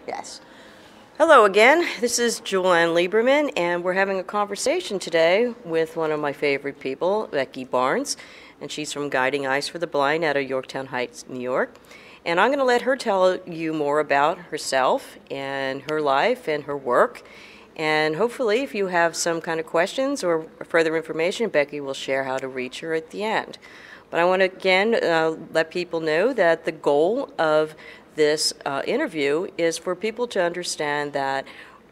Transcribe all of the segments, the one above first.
Yes. Hello again. This is Julianne Lieberman, and we're having a conversation today with one of my favorite people, Becky Barnes, and she's from Guiding Eyes for the Blind out of Yorktown Heights, New York. And I'm going to let her tell you more about herself and her life and her work. And hopefully, if you have some kind of questions or further information, Becky will share how to reach her at the end. But I want to again let people know that the goal of this interview is for people to understand that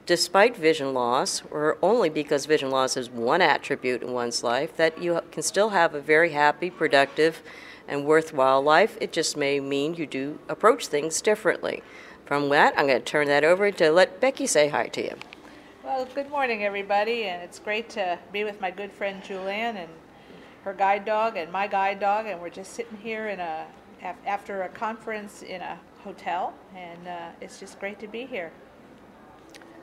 despite vision loss, or only because vision loss is one attribute in one's life, that you can still have a very happy, productive, and worthwhile life. It just may mean you do approach things differently. From that, I'm going to turn that over to let Becky say hi to you. Well, good morning, everybody, and it's great to be with my good friend Julianne and her guide dog and my guide dog, and we're just sitting here after a conference in a hotel, and it's just great to be here.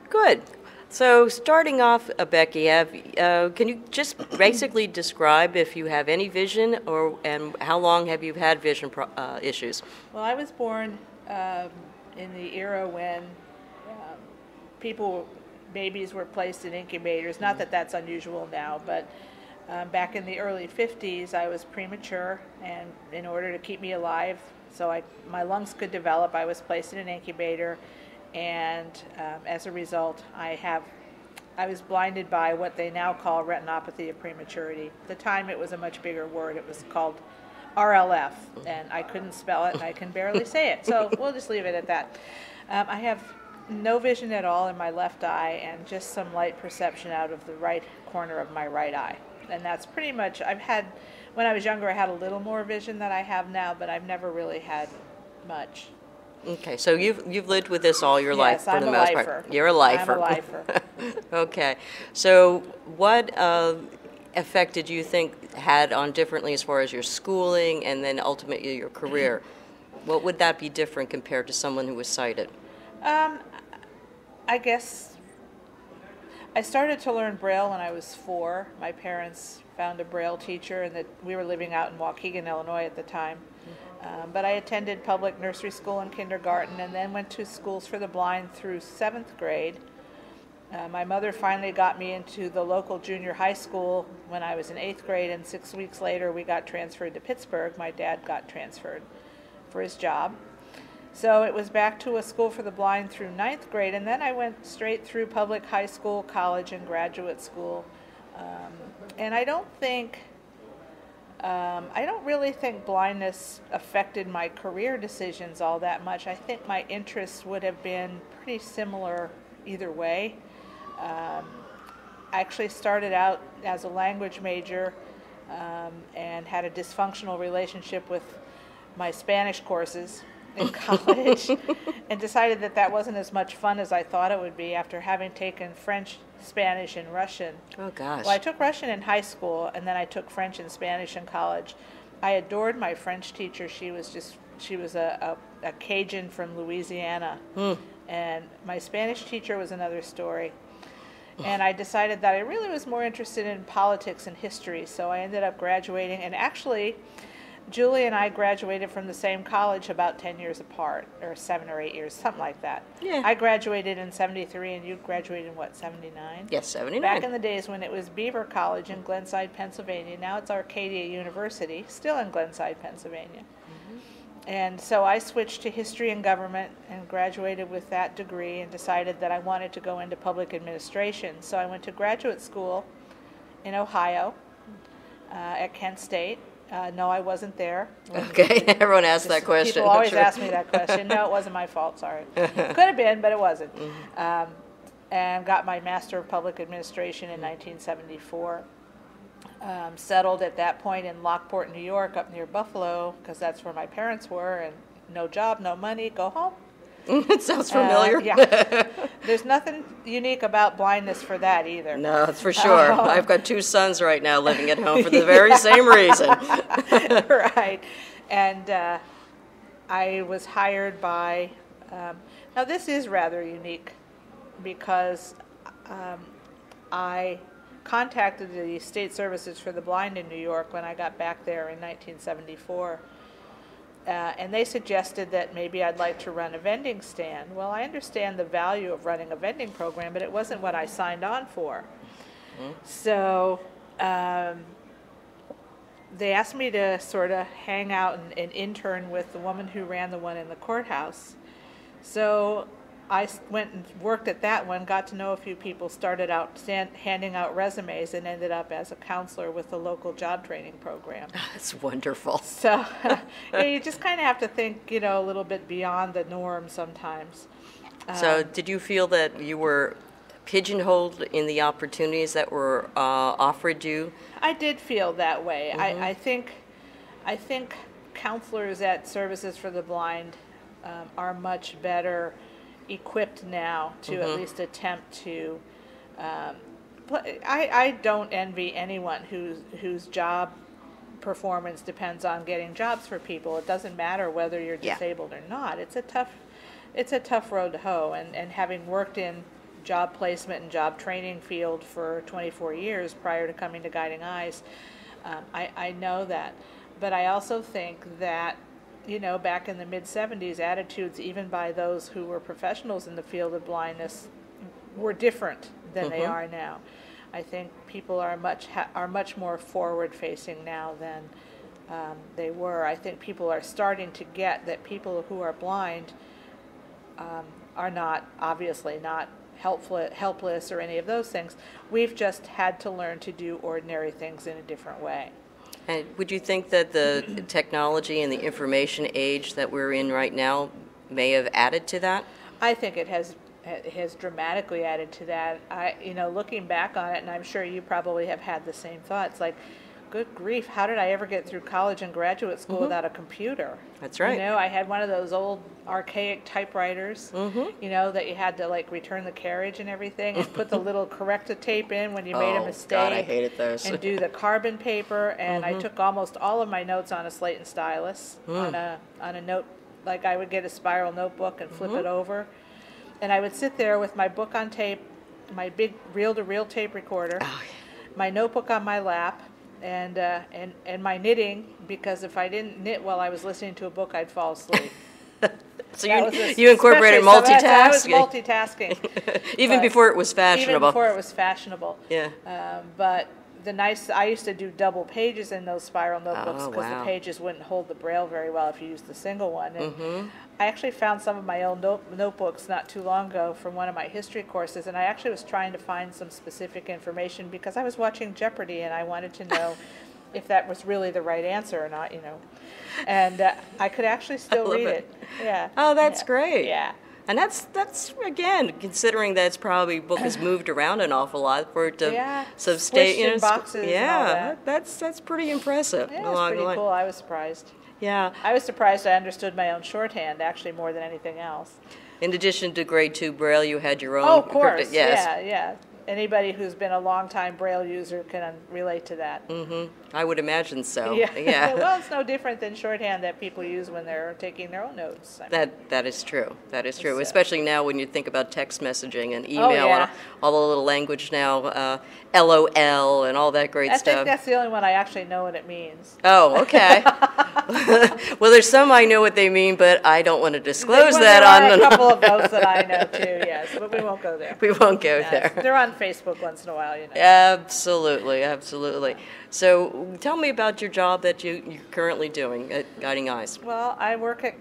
Good. So starting off, Becky, can you just basically describe if you have any vision, and how long have you had vision issues? Well, I was born in the era when babies were placed in incubators. Not that that's unusual now, but back in the early 50s, I was premature, and in order to keep me alive, so my lungs could develop, I was placed in an incubator, and as a result, I was blinded by what they now call retinopathy of prematurity. At the time, it was a much bigger word. It was called RLF, and I couldn't spell it, and I can barely say it, so we'll just leave it at that. I have no vision at all in my left eye, and just some light perception out of the right corner of my right eye. And that's pretty much, when I was younger, I had a little more vision than I have now, but I've never really had much. Okay, so you've lived with this all your life for the most part. Yes, I'm a lifer. You're a lifer. I'm a lifer. Okay, so what effect did you think had on differently as far as your schooling and then ultimately your career? What would that be different compared to someone who was sighted? I guess I started to learn Braille when I was 4. My parents found a Braille teacher, and that we were living out in Waukegan, Illinois at the time. But I attended public nursery school and kindergarten, and then went to schools for the blind through 7th grade. My mother finally got me into the local junior high school when I was in 8th grade, and 6 weeks later we got transferred to Pittsburgh. My dad got transferred for his job. So it was back to a school for the blind through 9th grade, and then I went straight through public high school, college, and graduate school. And I don't really think blindness affected my career decisions all that much. I think my interests would have been pretty similar either way. I actually started out as a language major and had a dysfunctional relationship with my Spanish courses in college, and decided that wasn't as much fun as I thought it would be after having taken French, Spanish, and Russian. Oh gosh. Well, I took Russian in high school, and then I took French and Spanish in college. I adored my French teacher. She was a Cajun from Louisiana. And my Spanish teacher was another story. And I decided that I really was more interested in politics and history, so I ended up graduating, and actually Julie and I graduated from the same college about 10 years apart, or 7 or 8 years, something like that. Yeah. I graduated in 73, and you graduated in what, 79? Yes, 79. Back in the days when it was Beaver College in Glenside, Pennsylvania. Now it's Arcadia University, still in Glenside, Pennsylvania. And so I switched to history and government and graduated with that degree, and decided that I wanted to go into public administration. So I went to graduate school in Ohio at Kent State. No, I wasn't there. Okay, everyone asks that question. People always ask me that question. No, it wasn't my fault, sorry. Could have been, but it wasn't. And got my Master of Public Administration in 1974. Settled at that point in Lockport, New York, up near Buffalo, because that's where my parents were, and no job, no money, go home. It sounds familiar. Yeah. There's nothing unique about blindness for that either. No, that's for sure. I've got 2 sons right now living at home for the very same reason. Right. And I was hired by, now this is rather unique, because I contacted the State Services for the Blind in New York when I got back there in 1974. and they suggested that maybe I'd like to run a vending stand. Well, I understand the value of running a vending program, but it wasn't what I signed on for. So they asked me to sort of hang out and intern with the woman who ran the one in the courthouse. So I went and worked at that one, got to know a few people, started out handing out resumes, and ended up as a counselor with the local job training program. That's wonderful. So you just kind of have to think, a little bit beyond the norm sometimes. So did you feel that you were pigeonholed in the opportunities that were offered you? I did feel that way. I think counselors at Services for the Blind are much better equipped now to at least attempt to. I don't envy anyone whose job performance depends on getting jobs for people. It doesn't matter whether you're disabled or not. It's a tough road to hoe. And having worked in job placement and job training field for 24 years prior to coming to Guiding Eyes, I know that. But I also think that, back in the mid-'70s, attitudes even by those who were professionals in the field of blindness were different than they are now. I think people are much more forward-facing now than they were. I think people are starting to get that people who are blind are obviously not helpless or any of those things. We've just had to learn to do ordinary things in a different way. And would you think that the technology and the information age that we're in right now may have added to that? I think it has dramatically added to that. Looking back on it, and I'm sure you probably have had the same thoughts, like, good grief, how did I ever get through college and graduate school without a computer? That's right. I had one of those old archaic typewriters, that you had to return the carriage and everything, and put the little corrective tape in when you made a mistake. God, I hated those. And do the carbon paper, and I took almost all of my notes on a slate and stylus, on a note, I would get a spiral notebook and flip it over, and I would sit there with my book on tape, my big reel-to-reel tape recorder, my notebook on my lap, and my knitting, because if I didn't knit while I was listening to a book, I'd fall asleep. So you incorporated multitasking. I was multitasking. Even before it was fashionable. Even before it was fashionable. Yeah. But I used to do double pages in those spiral notebooks because the pages wouldn't hold the braille very well if you used the single one. And I actually found some of my own notebooks not too long ago from one of my history courses, and I actually was trying to find some specific information because I was watching Jeopardy and I wanted to know if that was really the right answer or not, And I could actually still read it. Yeah. Oh, that's great. Yeah. And that's again, considering that it's probably book has moved around an awful lot for it to stay in boxes. Yeah, that's pretty impressive. Yeah, it's pretty cool. I was surprised. Yeah. I was surprised I understood my own shorthand actually more than anything else. In addition to grade 2 Braille, you had your own. Oh, of course. Yes. Yeah. Anybody who's been a long-time Braille user can relate to that. I would imagine so. Yeah. Well, it's no different than shorthand that people use when they're taking their own notes. That is true. That is true. Especially now when you think about text messaging and email and all the little language now, LOL and all that great stuff. I think that's the only one I actually know what it means. Oh, okay. Well, there's some I know what they mean, but I don't want to disclose that there are a couple of those that I know too. Yes, but we won't go there. We won't go there. They're on Facebook once in a while, Absolutely. So tell me about your job that you're currently doing at Guiding Eyes. Well, I work at,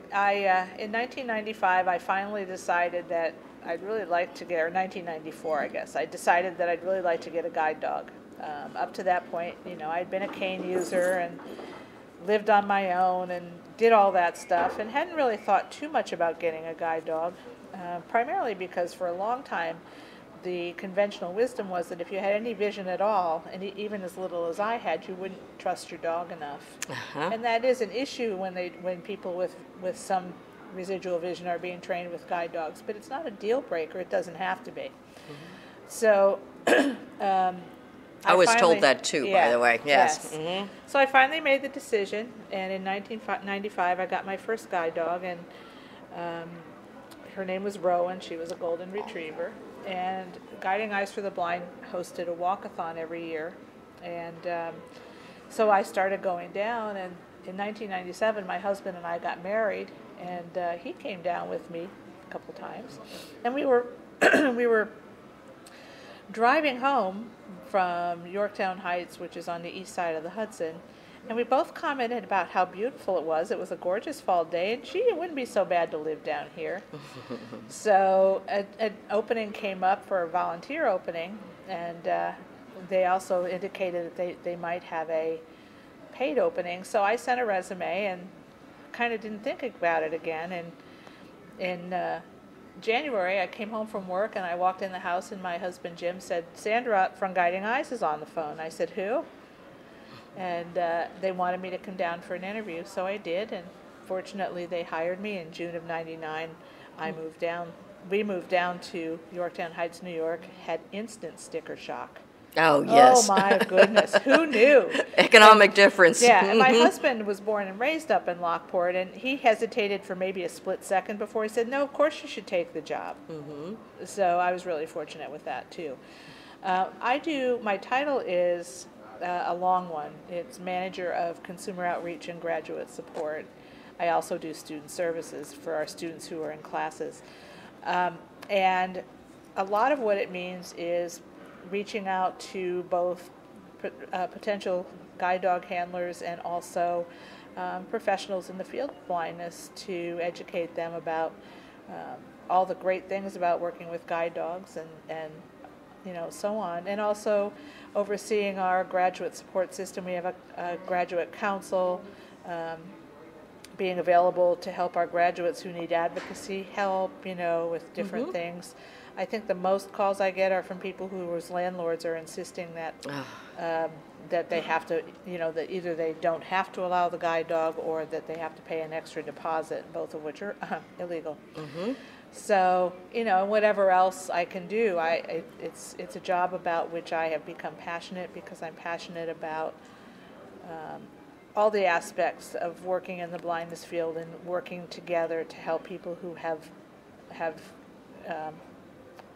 in 1995, I finally decided that I'd really like to get, or 1994, I guess, I decided that I'd really like to get a guide dog. Up to that point, I'd been a cane user and lived on my own and did all that stuff and hadn't really thought too much about getting a guide dog, primarily because for a long time, the conventional wisdom was that if you had any vision at all, and even as little as I had, you wouldn't trust your dog enough. And that is an issue when people with some residual vision are being trained with guide dogs, but it's not a deal breaker. It doesn't have to be. So I was told that too, by the way. Yes. So I finally made the decision, and in 1995 I got my first guide dog, and her name was Rowan. She was a golden retriever. And Guiding Eyes for the Blind hosted a walkathon every year, and so I started going down, and in 1997, my husband and I got married, and he came down with me a couple times, and we were we were driving home from Yorktown Heights, which is on the east side of the Hudson, and we both commented about how beautiful it was. It was a gorgeous fall day, and gee, it wouldn't be so bad to live down here. So an opening came up for a volunteer opening, and they also indicated that they might have a paid opening. So I sent a resume and kind of didn't think about it again. And in January, I came home from work, and I walked in the house, and my husband Jim said, "Sandra from Guiding Eyes is on the phone." I said, "Who?" And they wanted me to come down for an interview, so I did, and fortunately they hired me in June of '99. We moved down to Yorktown Heights, New York, had instant sticker shock. Oh, yes. Oh, my goodness. Who knew? Economic difference. Yeah, and my husband was born and raised up in Lockport, and he hesitated for maybe a split second before he said, "No, of course you should take the job." So I was really fortunate with that, too. My title is a long one. It's Manager of Consumer Outreach and Graduate Support. I also do student services for our students who are in classes. And a lot of what it means is reaching out to both potential guide dog handlers and also professionals in the field of blindness to educate them about all the great things about working with guide dogs and so on, and also overseeing our graduate support system. We have a graduate council, being available to help our graduates who need advocacy help, with different things. I think the most calls I get are from people whose landlords are insisting that that they have to, that either they don't have to allow the guide dog or that they have to pay an extra deposit, both of which are illegal. So, whatever else I can do, it's a job about which I have become passionate because I'm passionate about all the aspects of working in the blindness field and working together to help people who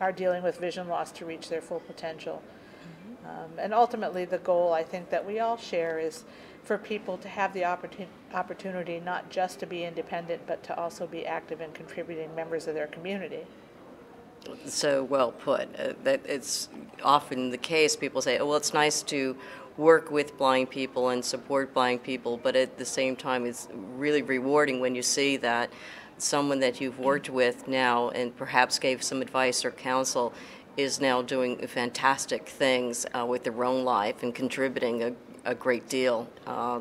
are dealing with vision loss to reach their full potential. And ultimately, the goal I think that we all share is for people to have the opportunity not just to be independent, but to also be active and contributing members of their community. So well put. That it's often the case. People say, "Oh, well, it's nice to work with blind people and support blind people," but at the same time, it's really rewarding when you see that someone that you've worked with now and perhaps gave some advice or counsel is now doing fantastic things with their own life and contributing a great deal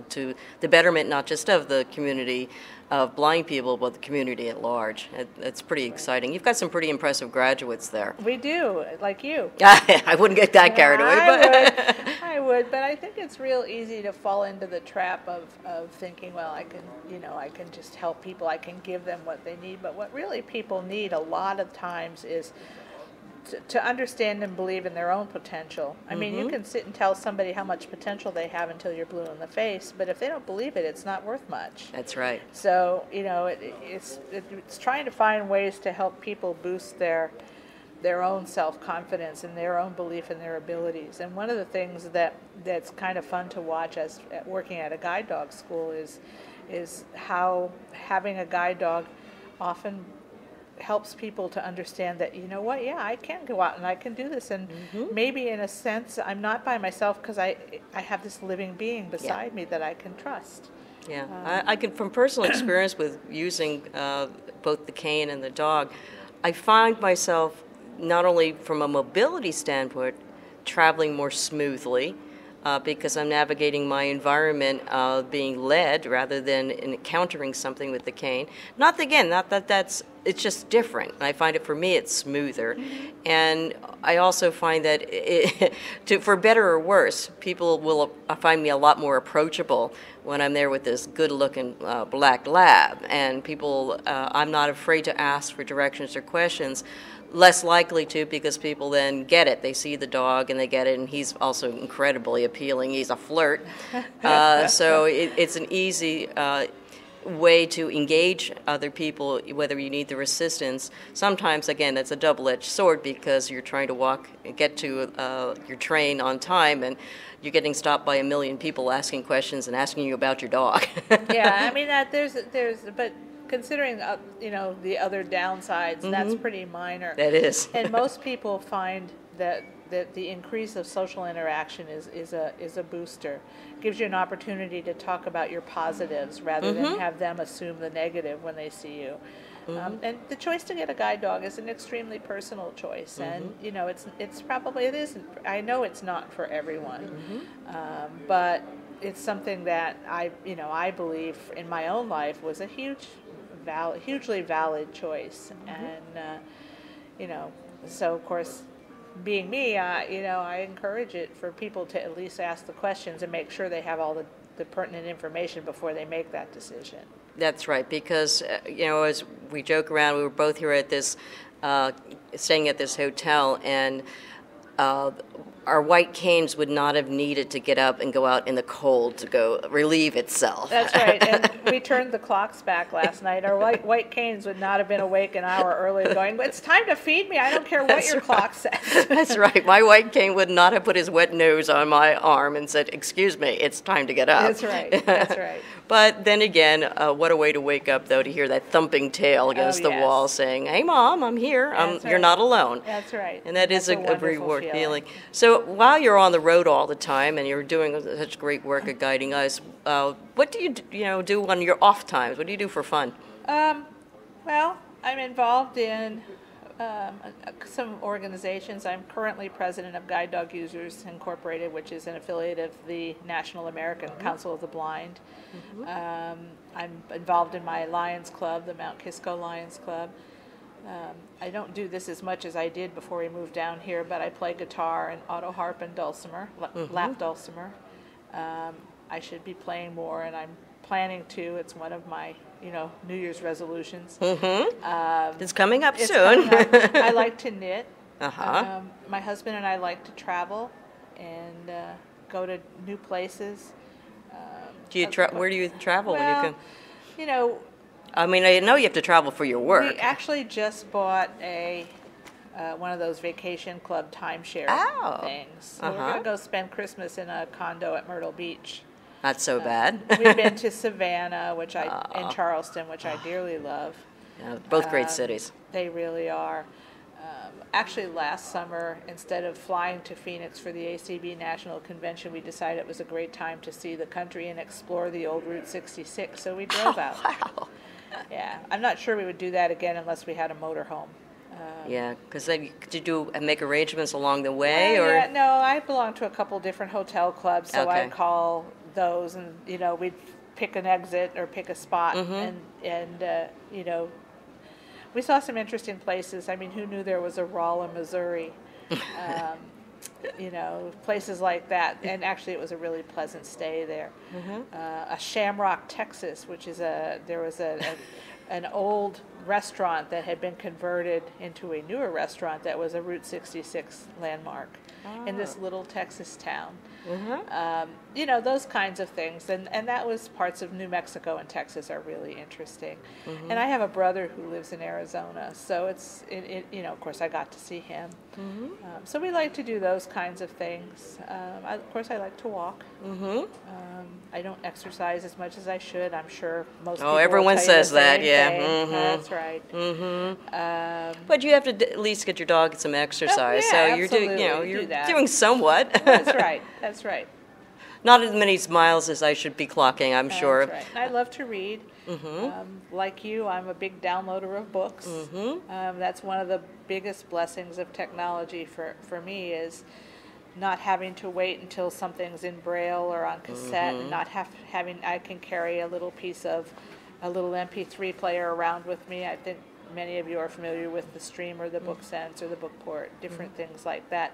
to the betterment not just of the community of blind people, but the community at large. It's pretty exciting. You've got some pretty impressive graduates there. We do, like you. I wouldn't get that carried away. I would, but I think it's real easy to fall into the trap of thinking, well, I can just help people, I can give them what they need, but what really people need a lot of times is to understand and believe in their own potential. I mean, you can sit and tell somebody how much potential they have until you're blue in the face, but if they don't believe it, it's not worth much. That's right. So, it's trying to find ways to help people boost their own self-confidence and their own belief in their abilities. And one of the things that's kind of fun to watch as working at a guide dog school is how having a guide dog often helps people to understand that, I can go out and I can do this, and maybe in a sense I'm not by myself because I have this living being beside me that I can trust. Yeah, I can, from personal experience with using both the cane and the dog, I find myself not only from a mobility standpoint traveling more smoothly, because I'm navigating my environment being led rather than encountering something with the cane. Not that that's, it's just different. And I find it, for me, it's smoother. And I also find that, for better or worse, people will find me a lot more approachable when I'm there with this good-looking black lab. And people, I'm not afraid to ask for directions or questions. Less likely to, because people then get it. They see the dog and they get it, and he's also incredibly appealing. He's a flirt. So it's an easy way to engage other people, whether you need their assistance. Sometimes, again, that's a double-edged sword because you're trying to get to your train on time, and you're getting stopped by a million people asking questions and asking you about your dog. Yeah, I mean that but considering the other downsides, that's pretty minor. That is. And most people find that the increase of social interaction is a booster. Gives you an opportunity to talk about your positives rather than have them assume the negative when they see you. And the choice to get a guide dog is an extremely personal choice, and it isn't. I know it's not for everyone, but it's something that I believe in my own life was a hugely valid choice, and so of course, being me, I encourage it for people to at least ask the questions and make sure they have all the pertinent information before they make that decision. That's right, because as we joke around, we were both here at this, staying at this hotel, and our white canes would not have needed to get up and go out in the cold to go relieve itself. That's right, and we turned the clocks back last night. Our white canes would not have been awake an hour earlier going, "It's time to feed me, I don't care what your clock says." That's right, my white cane would not have put his wet nose on my arm and said, "Excuse me, it's time to get up." That's right, that's right. But then again, what a way to wake up, though, to hear that thumping tail against the wall saying, "Hey, Mom, I'm here. You're not alone." That's right. And that is a reward feeling. So while you're on the road all the time and you're doing such great work at Guiding Us, what do you do on your off times? What do you do for fun? Well, I'm involved in some organizations. I'm currently president of Guide Dog Users Incorporated, which is an affiliate of the National American Council of the Blind. I'm involved in my Lions Club, the Mount Kisco Lions Club. I don't do this as much as I did before we moved down here, but I play guitar and auto harp and dulcimer, lap dulcimer. I should be playing more, and I'm planning to. It's one of my New Year's resolutions. It's coming up soon. Coming up. I like to knit. My husband and I like to travel and go to new places. Where do you travel when you go? I mean, I know you have to travel for your work. We actually just bought one of those vacation club timeshare things. So we're going to go spend Christmas in a condo at Myrtle Beach. Not so bad. We've been to Savannah, and Charleston, which I dearly love. Yeah, both great cities. They really are. Actually, last summer, instead of flying to Phoenix for the ACB National Convention, we decided it was a great time to see the country and explore the old Route 66, so we drove out. Wow. Yeah, I'm not sure we would do that again unless we had a motorhome. Yeah, because then did you make arrangements along the way, or? Yeah, no, I belong to a couple different hotel clubs, so I'd call those, and we'd pick an exit or pick a spot, and we saw some interesting places. I mean, who knew there was a Rolla, Missouri? Places like that. And actually, it was a really pleasant stay there. A Shamrock, Texas, which is there was an old restaurant that had been converted into a newer restaurant that was a Route 66 landmark in this little Texas town. Those kinds of things, and that was parts of New Mexico and Texas are really interesting. And I have a brother who lives in Arizona, so of course I got to see him. So we like to do those kinds of things. Of course I like to walk. I don't exercise as much as I should. I'm sure most people everyone will tell says you the that, same yeah. thing. That's right. But you have to at least get your dog some exercise, so you're doing somewhat. That's right. That's right. Not as many miles as I should be clocking, I'm sure. That's right. I love to read. Like you, I'm a big downloader of books. That's one of the biggest blessings of technology for me is not having to wait until something's in Braille or on cassette, and not having. I can carry a little piece of a little MP3 player around with me. I think many of you are familiar with the Streamer, the BookSense, or the BookPort, different things like that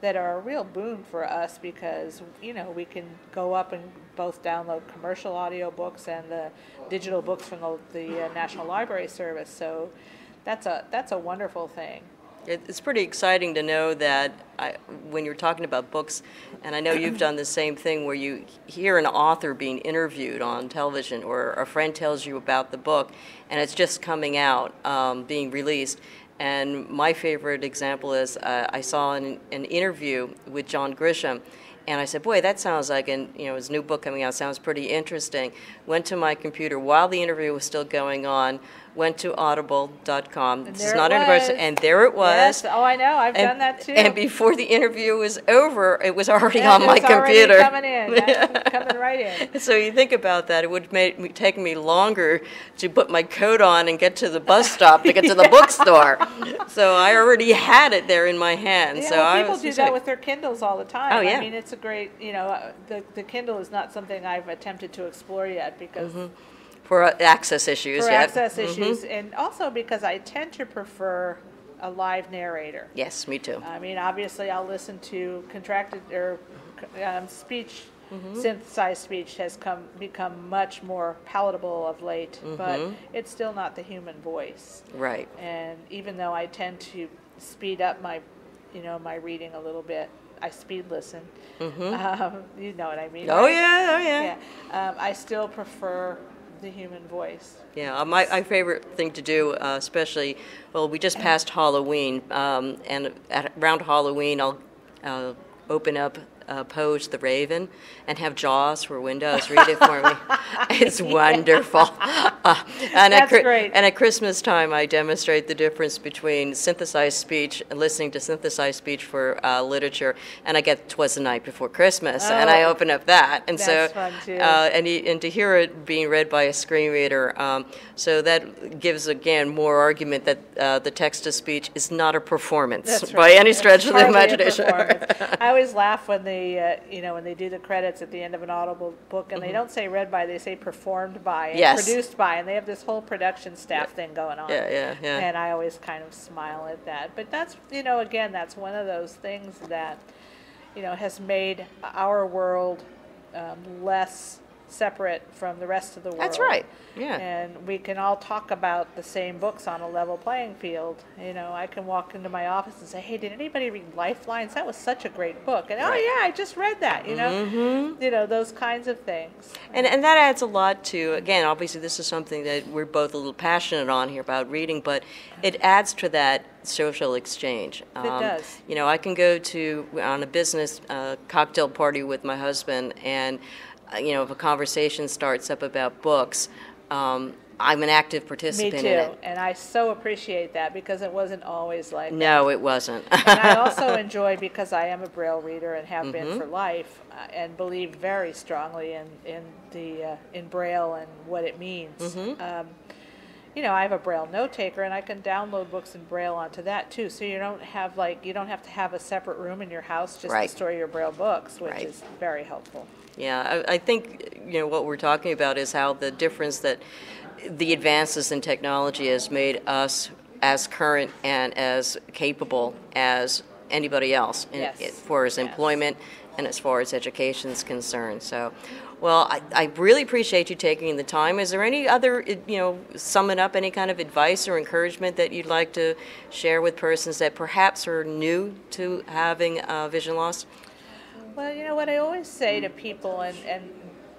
are a real boon for us because we can go up and both download commercial audio books and the digital books from the National Library Service. So that's a wonderful thing. It's pretty exciting to know that when you're talking about books, and I know you've done the same thing where you hear an author being interviewed on television or a friend tells you about the book and it's just coming out, being released. And my favorite example is I saw an interview with John Grisham, and I said, boy, that sounds like his new book coming out sounds pretty interesting. Went to my computer while the interview was still going on, went to audible.com. And this is not an advertisement, and there it was. Yes. Oh, I know. I've done that too. And before the interview was over, it was already on my it's computer. Already coming in. Coming right in. So you think about that, it would take me longer to put my coat on and get to the bus stop to get to the bookstore. So I already had it there in my hand. Yeah, so well, I people was do that with their Kindles all the time. Oh, yeah. I mean, it's a great, the Kindle is not something I've attempted to explore yet because for access issues. for yeah. access issues, and also because I tend to prefer a live narrator. Yes, me too. I mean, obviously, I'll listen to contracted or speech. Synthesized speech has become much more palatable of late, but it's still not the human voice. Right. And even though I tend to speed up my reading a little bit, I speed listen. You know what I mean? Oh right? yeah, oh yeah. Yeah. I still prefer the human voice. Yeah, my favorite thing to do, especially, well, we just passed Halloween, and around Halloween I'll open up Poe's The Raven and have Jaws for Windows read it for me. It's wonderful. That's great. And at Christmas time, I demonstrate the difference between synthesized speech and listening to synthesized speech for literature, and I get 'Twas the Night Before Christmas, and I open up that. And that's fun too. And to hear it being read by a screen reader, so that gives, again, more argument that the text-to-speech is not a performance That's by right. any stretch of the Hardly a imagination. performance. I always laugh when they, when they do the credits at the end of an Audible book, and they don't say read by, they say performed by and Yes. produced by, and they have this whole production staff thing going on. Yeah. And I always kind of smile at that. But that's, again, that's one of those things that, has made our world less separate from the rest of the world. That's right. Yeah. And we can all talk about the same books on a level playing field. I can walk into my office and say, hey, did anybody read Lifelines? That was such a great book. And, oh, yeah, I just read that, those kinds of things. And that adds a lot to, again, obviously this is something that we're both a little passionate on here about reading, but it adds to that social exchange. It does. I can go on a business cocktail party with my husband, and if a conversation starts up about books, I'm an active participant Me too, in it. and I so appreciate that because it wasn't always like that. No, it wasn't. And I also enjoy, because I am a Braille reader and have been for life, and believe very strongly in Braille and what it means. I have a Braille note taker, and I can download books in Braille onto that too. So you don't have to have a separate room in your house just Right. to store your Braille books, which Right. is very helpful. Yeah, I think what we're talking about is how the difference that the advances in technology has made us as current and as capable as anybody else Yes. as far as employment and as far as education is concerned. So, well, I really appreciate you taking the time. Is there any other, summing up, any kind of advice or encouragement that you'd like to share with persons that perhaps are new to having vision loss? Well, what I always say to people, and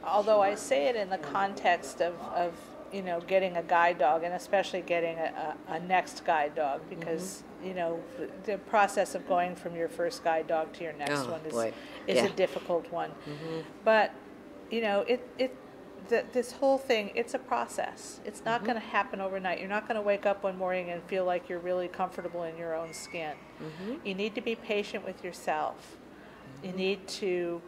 although I say it in the context of getting a guide dog, and especially getting a next guide dog, because, the process of going from your first guide dog to your next Oh, one boy. is Yeah. a difficult one. But, this whole thing, it's a process. It's not going to happen overnight. You're not going to wake up one morning and feel like you're really comfortable in your own skin. You need to be patient with yourself. You need to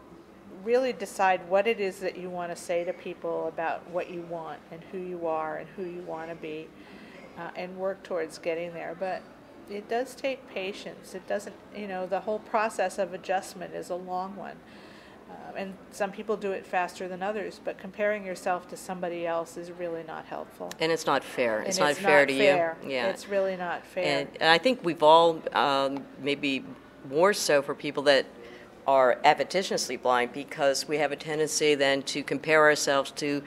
really decide what it is that you want to say to people about what you want and who you are and who you want to be, and work towards getting there. But it does take patience. It doesn't, the whole process of adjustment is a long one. And some people do it faster than others, but comparing yourself to somebody else is really not helpful. And it's not fair. And It's not fair to fair. you. Yeah. It's really not fair. And I think we've all, maybe more so for people that are adventitiously blind, because we have a tendency then to compare ourselves to,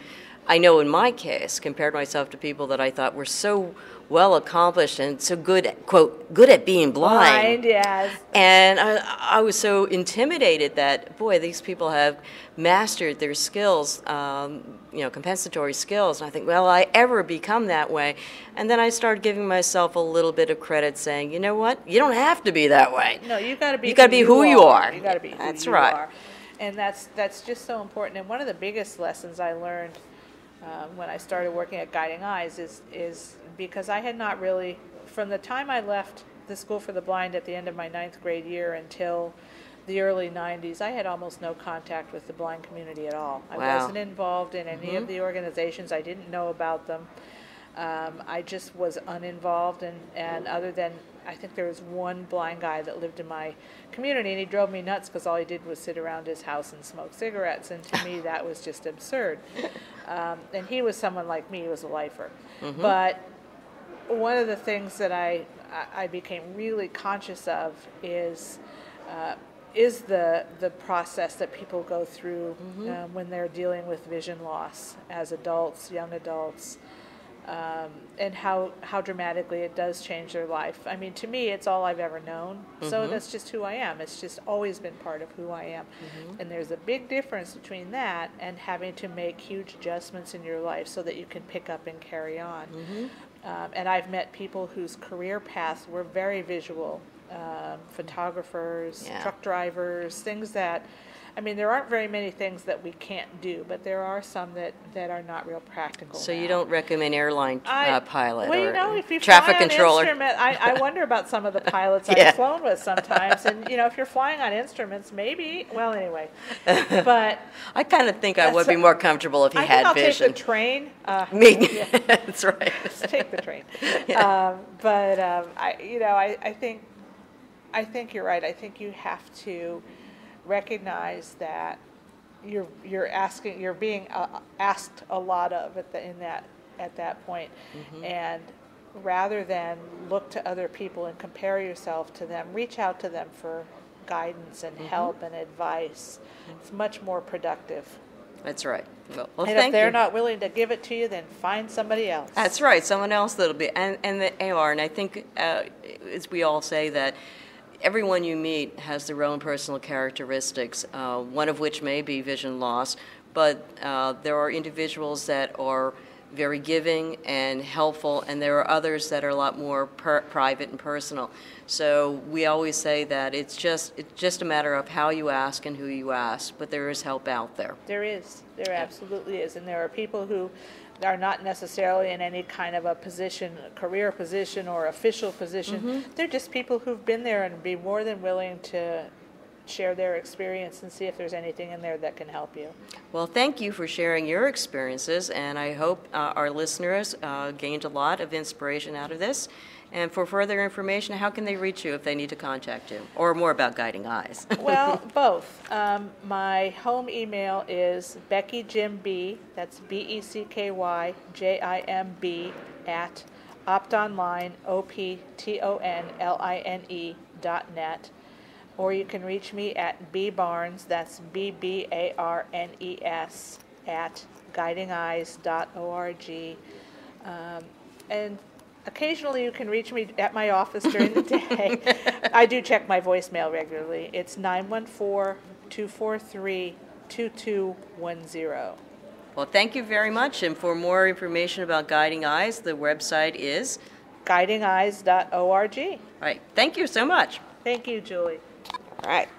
I know in my case, compared myself to people that I thought were so well accomplished and so good, quote, good at being blind. Yes. And I was so intimidated that, boy, these people have mastered their skills, compensatory skills. And I think, will I ever become that way? And then I started giving myself a little bit of credit, saying, you know what? You don't have to be that way. No, you got to be. You got to be who you are. You got to be who That's you right. are. And that's just so important. And one of the biggest lessons I learned when I started working at Guiding Eyes is because I had not really, from the time I left the School for the Blind at the end of my 9th grade year until the early 90s, I had almost no contact with the blind community at all. I Wow. wasn't involved in any of the organizations. I didn't know about them. I just was uninvolved, and other than, I think there was one blind guy that lived in my community, and he drove me nuts because all he did was sit around his house and smoke cigarettes, and to me that was just absurd. And he was someone like me, he was a lifer. But one of the things that I became really conscious of is the process that people go through when they're dealing with vision loss as adults, young adults. And how dramatically it does change their life. I mean, to me, it's all I've ever known. So that's just who I am. It's just always been part of who I am. And there's a big difference between that and having to make huge adjustments in your life so that you can pick up and carry on. And I've met people whose career paths were very visual, photographers, truck drivers, things that, I mean, there aren't very many things that we can't do, but there are some that are not real practical. So now. you don't recommend airline pilot well, or you know, if you traffic fly on controller? I wonder about some of the pilots Yeah. I've flown with sometimes, and if you're flying on instruments, maybe. Well, anyway, but I kind of think I would be more comfortable if he I had think I'll vision. take the train. Me, that's right. Take the train. Yeah. I think you're right. I think you have to recognize that you're being asked a lot of at that point, and rather than look to other people and compare yourself to them, reach out to them for guidance and help and advice. It's much more productive. That's right. Well, And thank if they're you. not willing to give it to you, then find somebody else. That's right. Someone else that'll be, and they are. And I think, as we all say, that everyone you meet has their own personal characteristics, one of which may be vision loss, but there are individuals that are very giving and helpful, and there are others that are a lot more private and personal. So we always say that it's just a matter of how you ask and who you ask, but there is help out there. There is. There absolutely is. And there are people who are not necessarily in any kind of a position, a career position or official position. They're just people who've been there and be more than willing to share their experience and see if there's anything in there that can help you. Well, thank you for sharing your experiences, and I hope our listeners gained a lot of inspiration out of this. And for further information, how can they reach you if they need to contact you, or more about Guiding Eyes? Well, both. My home email is BeckyJimB, that's BeckyJimB at optonline, optonline.net. Or you can reach me at bbarnes, that's BBARNES, at guidingeyes.org. And occasionally you can reach me at my office during the day. I do check my voicemail regularly. It's 914-243-2210. Well, thank you very much. And for more information about Guiding Eyes, the website is? guidingeyes.org. All right. Thank you so much. Thank you, Julie. All right.